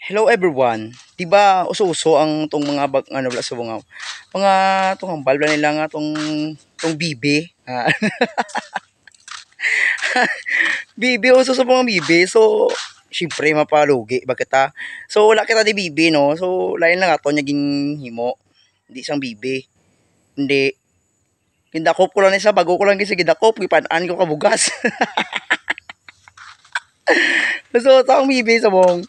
Hello everyone. 'Di ba uso-uso ang tong mga ano wala sa mga tong hambal wala nila nga tong bibe. Bibe uso sa mga bibe. So syempre mapalugi ba kita. So wala kita di bibe no. So lain lang ato naging himo. Hindi sang bibe. Hindi. Gindakop ko lang isa bago ko lang gisa gidakop gipan-an ko kabugas. So sa bibe sa mong.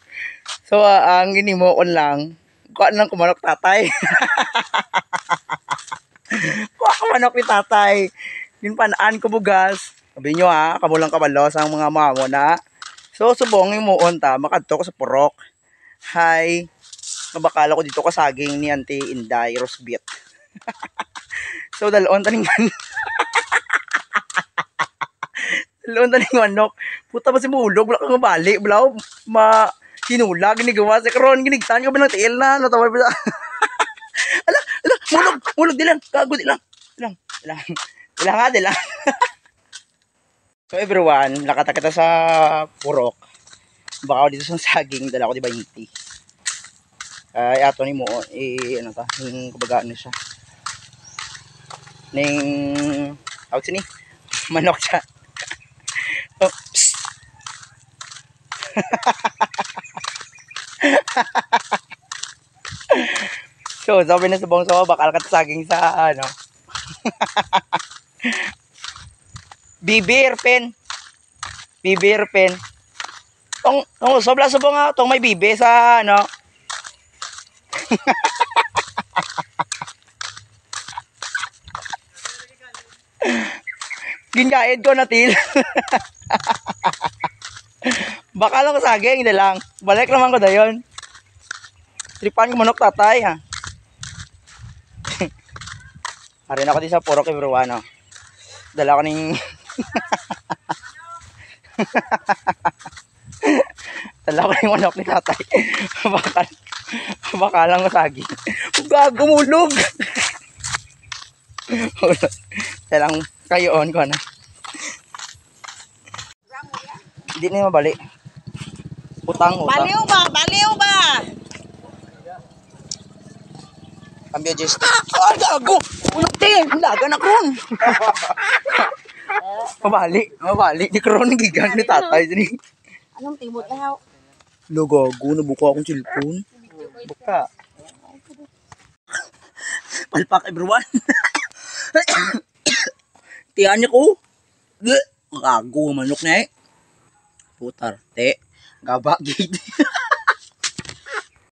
So ang ginimo ko lang kuha lang kumanok tatay. Kuha ka manok ni tatay. Ginpanaan ko bugas. Sabi nyo ha, kamulang kabalos ang mga mamo na. So, subong yung muon ta, makadto ko sa purok. Hi, mabakala ko dito kasaging ni Auntie Inday Rosbit. So, dalon taningan. Dalon taning manok. Puta ba si mulog, wala kang mabali. Wala sinula, ginigawa. Sa karon ginigtan ka ba ng tiil na? Natawal ba? Ala, mulog, di lang. Gago, di lang. Di lang. So everyone, lakata kita sa purok. Baka ako dito sa saging, dala ko di 20. Ay ato ni mo ano ta, ning kabagaan na siya. Ning tawag sini manok siya. Oh, so sabi na sa bangso, bakal ka saging sa ano. Bibir pen. Tong sobra subong nga tong may bibe sa ano. Gingaid ko na til. Baka lang saging na lang. Balik naman ko dayon. Tripan ko manok tatay ha. Arin ako di sa purok everyone no. Dala ko ning Dala ko ning manok ni tatay. Baka lang saging. Gagumulog. Dalang kayoon ko na. Hindi na mabali. Utang. Baliw ba? Cambio just. Ah, gago. Ulti, laga na kon. Mabali. Di karon gigan ni tatay dini. Anong timot na? Lo gago, nabuka akong cellphone. Buka. Palpak everyone. Tiyan niya ko. Gago manok na eh. Putar, te. Gaba gid.